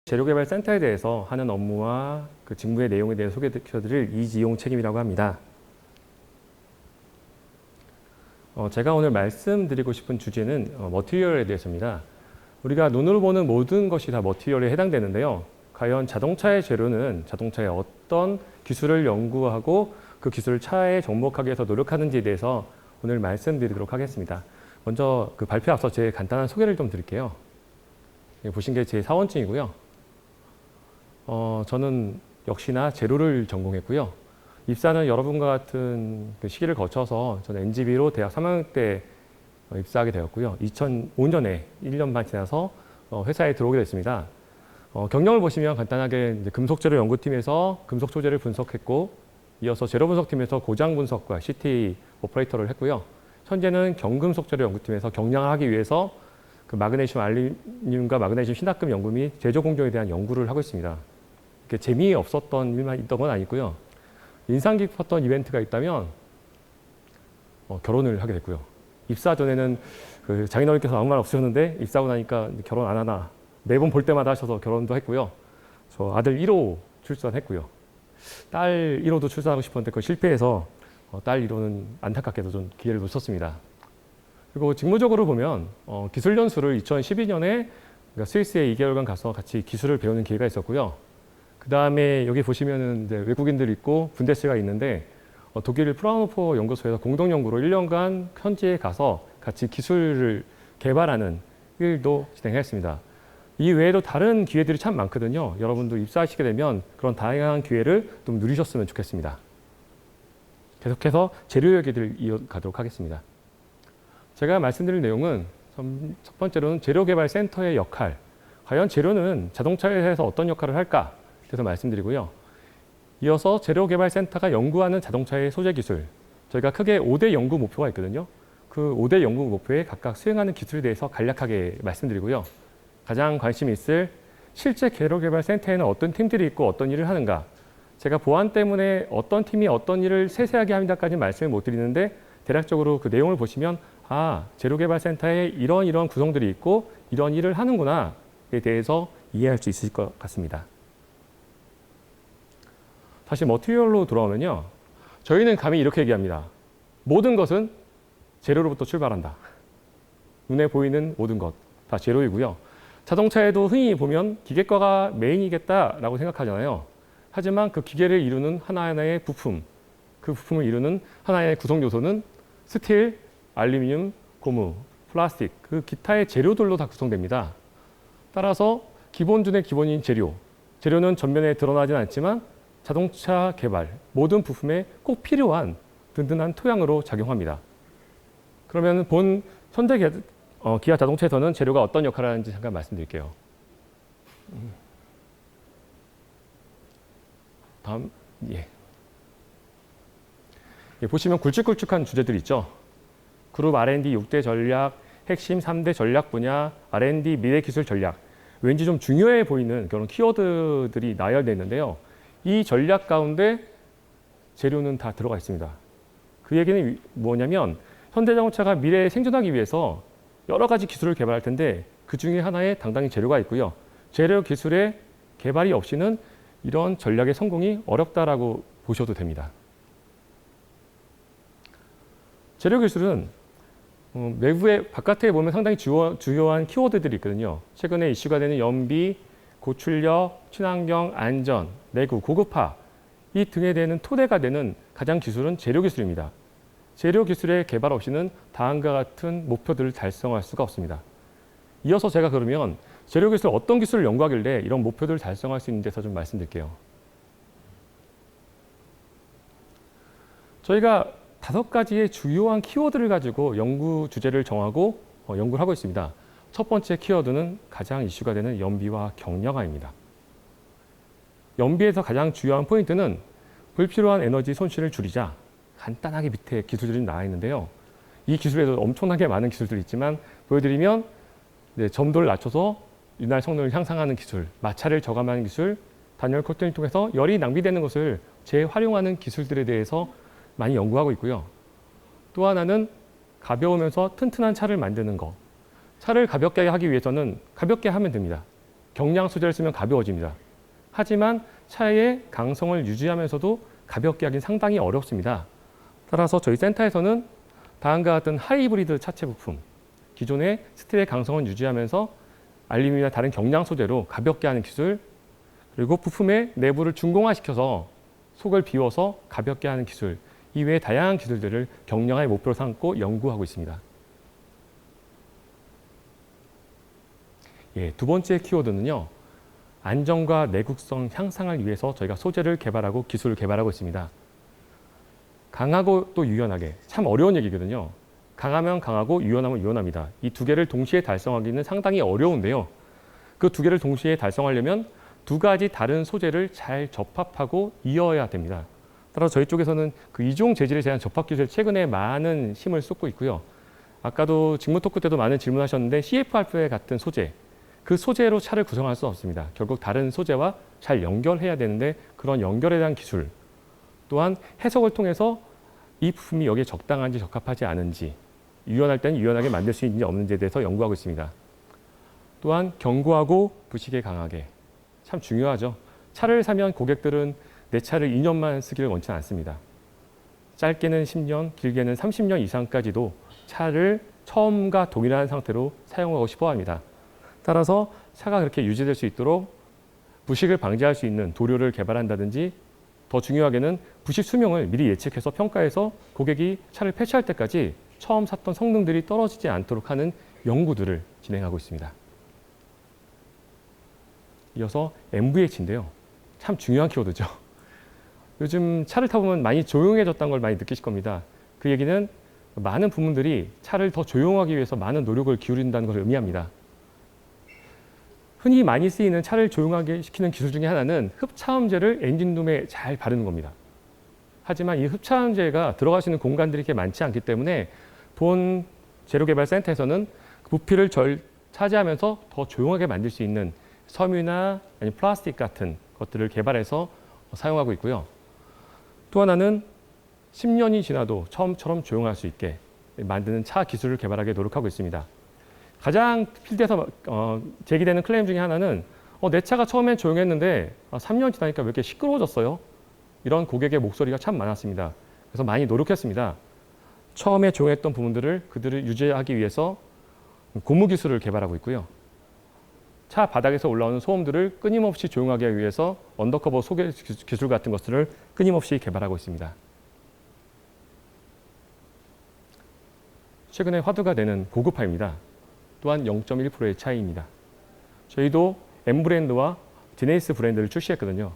재료개발센터에 대해서 하는 업무와 그 직무의 내용에 대해 소개시켜드릴 이지용 책임이라고 합니다. 제가 오늘 말씀드리고 싶은 주제는 머티리얼에 대해서입니다. 우리가 눈으로 보는 모든 것이 다 머티리얼에 해당되는데요. 과연 자동차의 재료는 자동차의 어떤 기술을 연구하고 그 기술을 차에 접목하기 위해서 노력하는지에 대해서 오늘 말씀드리도록 하겠습니다. 먼저 그 발표 앞서 제 간단한 소개를 좀 드릴게요. 보신 게 제 사원증이고요. 저는 역시나 재료를 전공했고요. 입사는 여러분과 같은 그 시기를 거쳐서 저는 NGB로 대학 3학년 때 입사하게 되었고요. 2005년에 1년 반 지나서 회사에 들어오게 됐습니다. 경력을 보시면 간단하게 이제 금속재료 연구팀에서 금속 소재를 분석했고, 이어서 재료 분석팀에서 고장 분석과 CT 오퍼레이터를 했고요. 현재는 경금속재료 연구팀에서 경량을 하기 위해서 그 마그네슘 알루미늄과 마그네슘 신합금 연구 및 제조 공정에 대한 연구를 하고 있습니다. 이렇게 재미없었던 일만 있던 건 아니고요. 인상 깊었던 이벤트가 있다면 결혼을 하게 됐고요. 입사 전에는 그 장인어른께서 아무 말 없으셨는데 입사하고 나니까 결혼 안 하나 매번 볼 때마다 하셔서 결혼도 했고요. 저 아들 1호 출산했고요. 딸 1호도 출산하고 싶었는데 그걸 실패해서 딸 1호는 안타깝게도 좀 기회를 놓쳤습니다. 그리고 직무적으로 보면 기술 연수를 2012년에 스위스에 2개월간 가서 같이 기술을 배우는 기회가 있었고요. 그 다음에 여기 보시면은 이제 외국인들 있고 분데스가 있는데 독일 프라운호퍼 연구소에서 공동 연구로 1년간 현지에 가서 같이 기술을 개발하는 일도 진행했습니다. 이 외에도 다른 기회들이 참 많거든요. 여러분도 입사하시게 되면 그런 다양한 기회를 좀 누리셨으면 좋겠습니다. 계속해서 재료 얘기를 이어가도록 하겠습니다. 제가 말씀드릴 내용은 첫 번째로는 재료개발센터의 역할, 과연 재료는 자동차에서 어떤 역할을 할까? 그래서 말씀드리고요. 이어서 재료개발센터가 연구하는 자동차의 소재 기술, 저희가 크게 5대 연구 목표가 있거든요. 그 5대 연구 목표에 각각 수행하는 기술에 대해서 간략하게 말씀드리고요. 가장 관심이 있을 실제 재료개발센터에는 어떤 팀들이 있고 어떤 일을 하는가. 제가 보안 때문에 어떤 팀이 어떤 일을 세세하게 합니다까지 말씀을 못 드리는데 대략적으로 그 내용을 보시면 재료개발센터에 이런 구성들이 있고 이런 일을 하는구나에 대해서 이해할 수 있을 것 같습니다. 다시 머티리얼로 돌아오면요. 저희는 감히 이렇게 얘기합니다. 모든 것은 재료로부터 출발한다. 눈에 보이는 모든 것, 다 재료이고요. 자동차에도 흔히 보면 기계과가 메인이겠다라고 생각하잖아요. 하지만 그 기계를 이루는 하나하나의 부품, 그 부품을 이루는 하나의 구성 요소는 스틸, 알루미늄, 고무, 플라스틱, 그 기타의 재료들로 다 구성됩니다. 따라서 기본 중의 기본인 재료는 전면에 드러나진 않지만 자동차 개발, 모든 부품에 꼭 필요한 든든한 토양으로 작용합니다. 그러면 현대 기아 자동차에서는 재료가 어떤 역할을 하는지 잠깐 말씀드릴게요. 다음, 보시면 굵직굵직한 주제들이 있죠. 그룹 R&D 6대 전략, 핵심 3대 전략 분야, R&D 미래 기술 전략. 왠지 좀 중요해 보이는 그런 키워드들이 나열되어 있는데요. 이 전략 가운데 재료는 다 들어가 있습니다. 그 얘기는 뭐냐면 현대자동차가 미래에 생존하기 위해서 여러 가지 기술을 개발할 텐데 그 중에 하나에 당당히 재료가 있고요. 재료 기술의 개발이 없이는 이런 전략의 성공이 어렵다라고 보셔도 됩니다. 재료 기술은 외부에 바깥에 보면 상당히 주요한 키워드들이 있거든요. 최근에 이슈가 되는 연비, 고출력, 친환경, 안전, 내구, 고급화 이 등에 대한 토대가 되는 가장 기술은 재료 기술입니다. 재료 기술의 개발 없이는 다음과 같은 목표들을 달성할 수가 없습니다. 이어서 제가 그러면 재료 기술 어떤 기술을 연구하길래 이런 목표들을 달성할 수 있는 데서 좀 말씀드릴게요. 저희가 5가지의 주요한 키워드를 가지고 연구 주제를 정하고 연구를 하고 있습니다. 첫 번째 키워드는 가장 이슈가 되는 연비와 경량화입니다. 연비에서 가장 중요한 포인트는 불필요한 에너지 손실을 줄이자. 간단하게 밑에 기술들이 나와 있는데요. 이 기술에도 엄청나게 많은 기술들이 있지만 보여드리면 점도를 낮춰서 윤활 성능을 향상하는 기술, 마찰을 저감하는 기술, 단열 코팅을 통해서 열이 낭비되는 것을 재활용하는 기술들에 대해서 많이 연구하고 있고요. 또 하나는 가벼우면서 튼튼한 차를 만드는 것. 차를 가볍게 하기 위해서는 가볍게 하면 됩니다. 경량 소재를 쓰면 가벼워집니다. 하지만 차의 강성을 유지하면서도 가볍게 하긴 상당히 어렵습니다. 따라서 저희 센터에서는 다음과 같은 하이브리드 차체 부품, 기존의 스틸의 강성을 유지하면서 알루미늄이나 다른 경량 소재로 가볍게 하는 기술, 그리고 부품의 내부를 중공화시켜서 속을 비워서 가볍게 하는 기술, 이외의 다양한 기술들을 경량화의 목표로 삼고 연구하고 있습니다. 두 번째 키워드는요. 안정과 내구성 향상을 위해서 저희가 소재를 개발하고 기술을 개발하고 있습니다. 강하고 또 유연하게, 참 어려운 얘기거든요. 강하면 강하고 유연하면 유연합니다. 이 두 개를 동시에 달성하기는 상당히 어려운데요. 그 두 개를 동시에 달성하려면 두 가지 다른 소재를 잘 접합하고 이어야 됩니다. 따라서 저희 쪽에서는 그 이종 재질에 대한 접합 기술에 최근에 많은 힘을 쏟고 있고요. 아까도 직무 토크 때도 많은 질문하셨는데 CFRP 같은 소재, 그 소재로 차를 구성할 수 없습니다. 결국 다른 소재와 잘 연결해야 되는데 그런 연결에 대한 기술, 또한 해석을 통해서 이 부품이 여기에 적당한지 적합하지 않은지, 유연할 때는 유연하게 만들 수 있는지 없는지에 대해서 연구하고 있습니다. 또한 견고하고 부식에 강하게, 참 중요하죠. 차를 사면 고객들은 내 차를 2년만 쓰기를 원치 않습니다. 짧게는 10년, 길게는 30년 이상까지도 차를 처음과 동일한 상태로 사용하고 싶어 합니다. 따라서 차가 그렇게 유지될 수 있도록 부식을 방지할 수 있는 도료를 개발한다든지, 더 중요하게는 부식 수명을 미리 예측해서 평가해서 고객이 차를 폐차할 때까지 처음 샀던 성능들이 떨어지지 않도록 하는 연구들을 진행하고 있습니다. 이어서 MVH인데요. 참 중요한 키워드죠. 요즘 차를 타보면 많이 조용해졌다는 걸 많이 느끼실 겁니다. 그 얘기는 많은 부문들이 차를 더 조용하기 위해서 많은 노력을 기울인다는 것을 의미합니다. 흔히 많이 쓰이는 차를 조용하게 시키는 기술 중에 하나는 흡차음제를 엔진룸에 잘 바르는 겁니다. 하지만 이 흡차음제가 들어갈 수 있는 공간들이 그렇게 많지 않기 때문에 본 재료개발센터에서는 부피를 차지하면서 더 조용하게 만들 수 있는 섬유나 아니면 플라스틱 같은 것들을 개발해서 사용하고 있고요. 또 하나는 10년이 지나도 처음처럼 조용할 수 있게 만드는 차 기술을 개발하게 노력하고 있습니다. 가장 필드에서 제기되는 클레임 중에 하나는 내 차가 처음엔 조용했는데 3년 지나니까 왜 이렇게 시끄러워졌어요? 이런 고객의 목소리가 참 많았습니다. 그래서 많이 노력했습니다. 처음에 조용했던 부분들을 그들을 유지하기 위해서 고무 기술을 개발하고 있고요. 차 바닥에서 올라오는 소음들을 끊임없이 조용하게 하기 위해서 언더커버 소개 기술 같은 것들을 끊임없이 개발하고 있습니다. 최근에 화두가 되는 고급화입니다. 또한 0.1%의 차이입니다. 저희도 M 브랜드와 디네이스 브랜드를 출시했거든요.